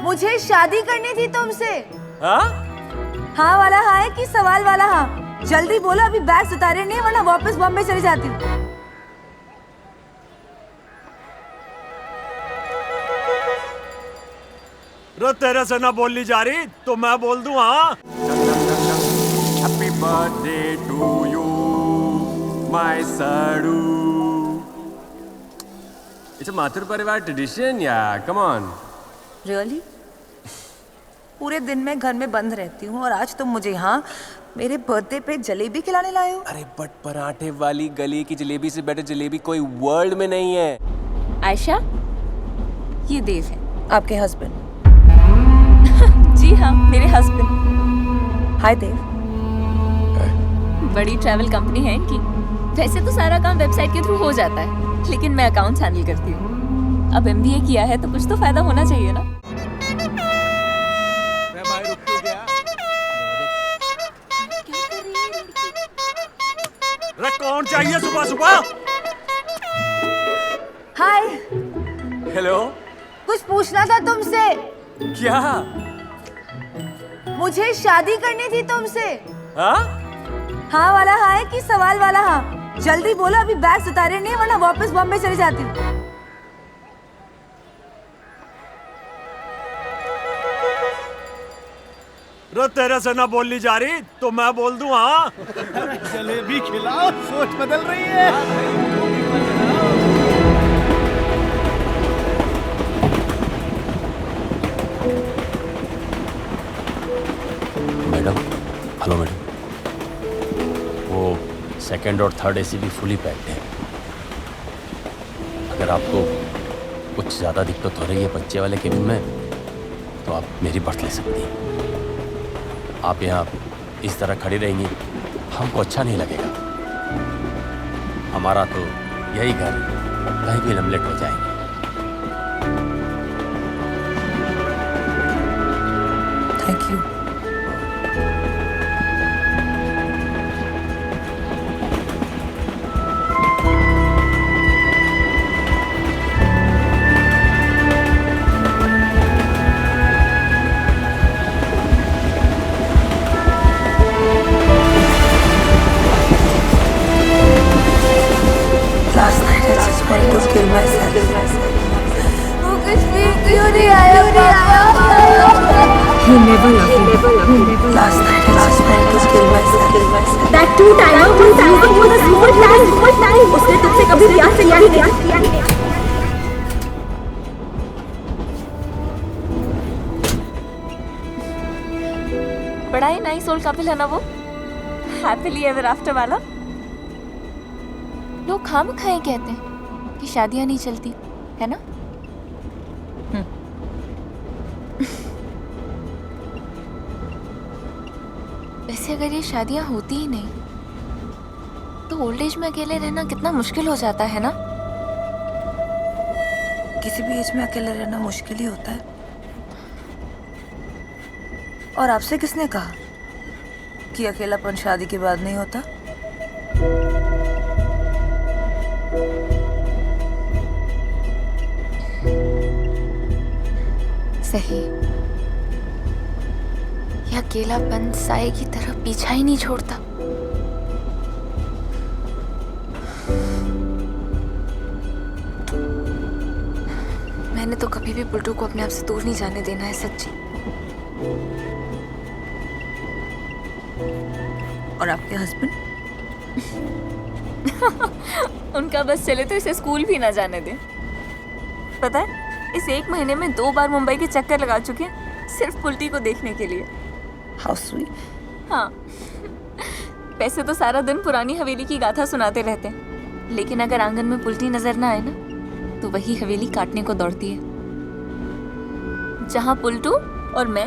मुझे शादी करनी थी तुमसे। हाँ? हाँ वाला हाँ है कि सवाल वाला हाँ? जल्दी बोलो, अभी बैग उतारे नहीं वरना वापस बॉम्बे चली जाती हूँ। रो तेरे से ना बोली जा रही तो मैं बोल दूं हाँ। Happy birthday to you, my Saru. It's a Mathur Parivar tradition, yeah. Come on. Really? पूरे दिन मैं घर में बंद रहती हूँ और आज तुम मुझे यहाँ मेरे बर्थडे पे जलेबी खिलाने लाए हो? अरे बट पराठे वाली गली की जलेबी से बेटर जलेबी कोई वर्ल्ड में नहीं है। आयशा, ये देव है आपके हस्बैंड। जी हाँ, मेरे हस्बैंड। हाय देव। बड़ी ट्रैवल कंपनी है इनकी। वैसे तो सारा काम वेबसाइट के थ्रू हो जाता है, लेकिन मैं अकाउंट्स हैंडल करती हूँ। अब MBA किया है तो कुछ तो फायदा होना चाहिए ना। कौन चाहिए सुबह सुबह? हाय। हेलो। कुछ पूछना था तुमसे। क्या? मुझे शादी करनी थी तुमसे। हाँ? हाँ वाला हाँ है कि सवाल वाला हाँ? जल्दी बोलो, अभी बैग उतारे नहीं वरना वापस बॉम्बे चली जाती हूँ। रो तेरे से ना बोली जा रही तो मैं बोल दूं हाँ। जलेबी खिलाओ, सोच बदल रही है। मैडम, हेलो मैडम, वो सेकंड और थर्ड AC भी फुली पैक्ड है। अगर आपको कुछ ज़्यादा दिक्कत हो रही है बच्चे वाले केबिन में तो आप मेरी बर्थ ले सकती हैं। आप यहाँ इस तरह खड़ी रहेंगी हमको अच्छा नहीं लगेगा। हमारा तो यही घर है, कहीं भी हम लेट हो जाएंगे। Thank you. वो कुछ भी क्यों नहीं आया पापा? He never loved me. Last night I just wanted to kill myself. That two-timer who was using you the super time. उसने तुझसे कभी प्यार से नहीं किया। बड़ा ही नाइस ओल्ड कपल है ना वो, हैप्पीली एवर आफ्टर वाला। लोग खामखाए कहते हैं कि शादियां नहीं चलती, है ना? वैसे अगर ये शादियां होती ही नहीं तो ओल्ड एज में अकेले रहना कितना मुश्किल हो जाता है ना। किसी भी एज में अकेले रहना मुश्किल ही होता है। और आपसे किसने कहा कि अकेलापन शादी के बाद नहीं होता? सही, यह अकेलापन साए की तरह पीछा ही नहीं छोड़ता। मैंने तो कभी भी पुल्टू को अपने आप से दूर नहीं जाने देना है, सच्ची। और आपके हस्बैंड? उनका बस चले तो इसे स्कूल भी ना जाने दे। पता है, इस 1 महीने में 2 बार मुंबई के चक्कर लगा चुके हैं सिर्फ पुल्टी को देखने के लिए। How sweet. हाँ, वैसे तो सारा दिन पुरानी हवेली की गाथा सुनाते रहते हैं, लेकिन अगर आंगन में पुल्टी नजर ना आए ना तो वही हवेली काटने को दौड़ती है। जहाँ पुल्टू और मैं,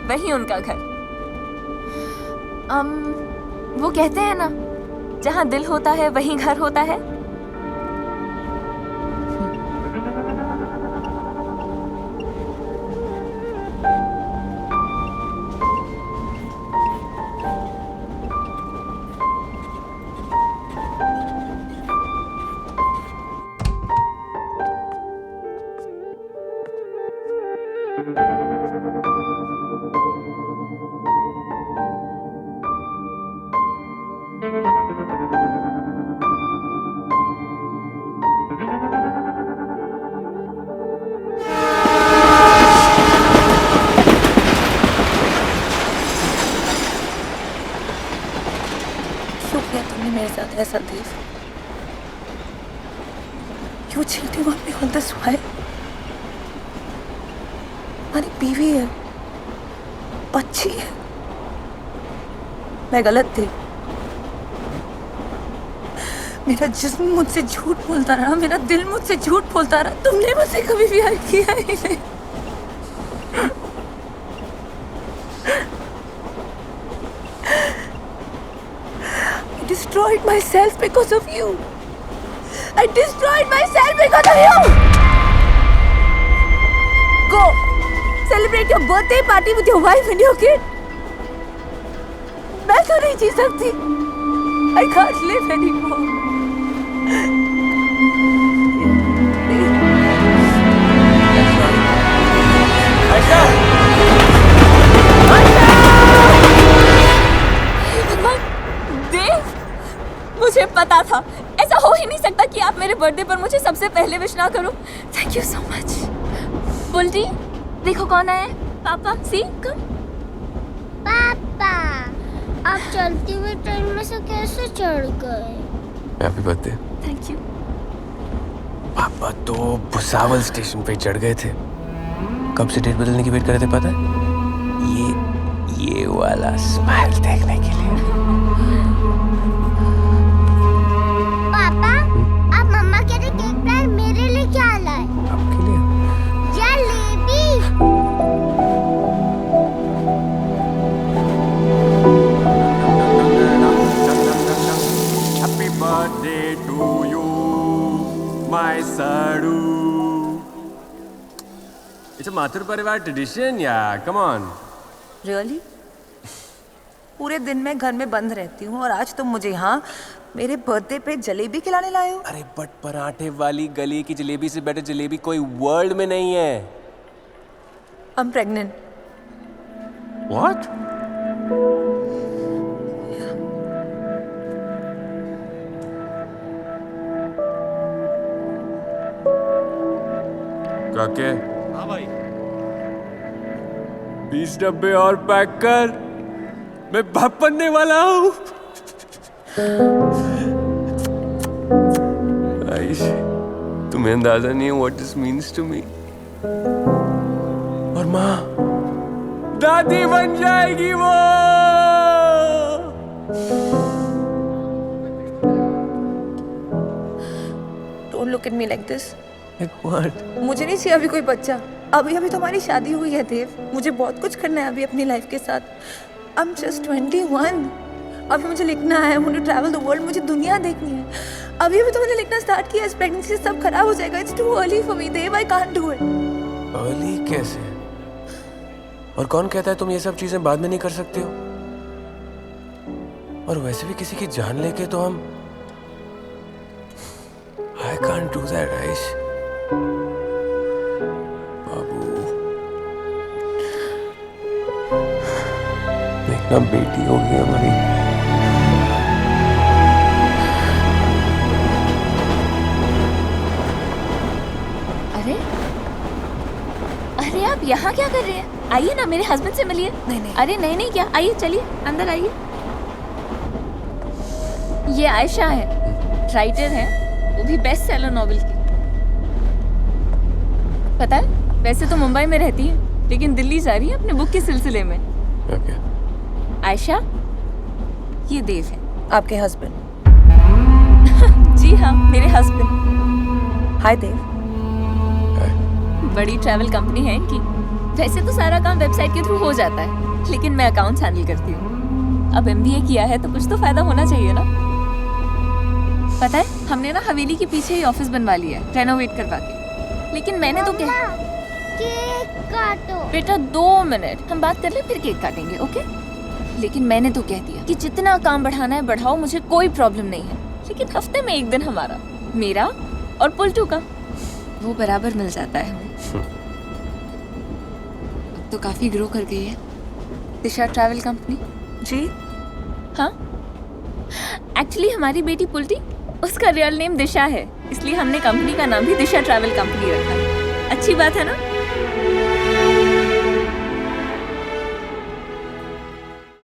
वही उनका घर। वो कहते हैं ना, जहाँ दिल होता है वहीं घर होता है। क्यों किया तुमने मेरे साथ ऐसा देव? क्यों cheating on me all this while? हमारी बीवी है, बच्ची है, मैं गलत थी। मेरा जिस्म मुझसे झूठ बोलता रहा, मेरा दिल मुझसे झूठ बोलता रहा। तुमने मुझसे कभी प्यार किया ही नहीं। I destroyed myself because of you. I destroyed myself because of you. Go, celebrate your birthday party with your wife and your kid. मैं तो नहीं जी सकती. I can't live anymore. देव, मुझे पता था ऐसा हो ही नहीं सकता कि आप मेरे बर्थडे पर मुझे सबसे पहले विश ना करो। Thank you so much. Bulti, देखो कौन आया है। पापा, सी कम। पापा, आप चलती हुई ट्रेन में से कैसे चढ़ गए? Happy birthday. Thank you. पापा तो भुसावल स्टेशन पे चढ़ गए थे। कब से डेट बदलने की वेट कर रहे थे पता है? ये वाला स्माइल देखने के लिए। पापा, आप मम्मा के लिए केक प्लान मेरे लिए क्या लाए? आपके लिए? Jalebi. Happy birthday to you, my Sadu. It's a Mathur Parivar tradition, yeah. Come on. Really? पूरे दिन मैं घर में बंद रहती हूँ और आज तुम मुझे यहाँ मेरे बर्थडे पे जलेबी खिलाने लाए हो? अरे बट पराठे वाली गली की जलेबी से बेटर जलेबी कोई वर्ल्ड में नहीं है। I'm pregnant. What? काके, हाँ भाई। 20 डब्बे और पैक कर। मैं बाप बनने वाला हूँ। आइश, तुम्हें अंदाजा नहीं है what this means to me। और माँ दादी बन जाएगी वो। Don't look at me like this. what? मुझे नहीं चाहिए अभी कोई बच्चा। अभी अभी तुम्हारी शादी हुई है देव। मुझे बहुत कुछ करना है अभी अपनी लाइफ के साथ। I'm just 21. अभी मुझे लिखना है, मुझे ट्रैवल द वर्ल्ड, मुझे दुनिया देखनी है। अभी अभी तो मैंने लिखना स्टार्ट किया, इस प्रेगनेंसी से सब खराब हो जाएगा। It's too early for me, Dev. I can't do it. Early कैसे? और कौन कहता है तुम ये सब चीजें बाद में नहीं कर सकते हो? और वैसे भी किसी की जान लेके तो हम I can't do that, Aish. देखना बेटी होगी हमारी। अरे अरे आप यहाँ क्या कर रहे हैं? आइए ना, मेरे हस्बैंड से मिलिए। नहीं। अरे नहीं क्या, आइए चलिए अंदर आइए। ये आयशा है, राइटर है, वो भी बेस्ट सेलर नॉवेल की। पता है, वैसे तो मुंबई में रहती है लेकिन दिल्ली जा रही है अपने बुक के सिलसिले में। Okay. आयशा, ये देव है। आपके हस्बैंड? जी हाँ, मेरे हस्बैंड। हाय देव। बड़ी ट्रैवल कंपनी है इनकी। वैसे तो सारा काम वेबसाइट के थ्रू हो जाता है, लेकिन मैं अकाउंट्स हैंडल करती हूँ। अब MBA किया है तो कुछ तो फायदा होना चाहिए ना। पता है, हमने ना हवेली के पीछे ही ऑफिस बनवा लिया है, रेनोवेट करवा के। लेकिन मैंने तो क्या, केक काटो। बेटा 2 मिनट हम बात कर ले, फिर केक काटेंगे, ओके? लेकिन मैंने तो कह दिया कि जितना काम बढ़ाना है बढ़ाओ, मुझे कोई प्रॉब्लम नहीं है। लेकिन हफ्ते में 1 दिन हमारा, मेरा और पुल्टू का, वो बराबर मिल जाता है हमें। तो काफ़ी ग्रो कर गई है। दिशा ट्रैवल कंपनी। जी हाँ, एक्चुअली हमारी बेटी पुल्टी, उसका रियल नेम दिशा है, इसलिए हमने कंपनी का नाम भी दिशा ट्रैवल कंपनी रखा है। अच्छी बात है ना?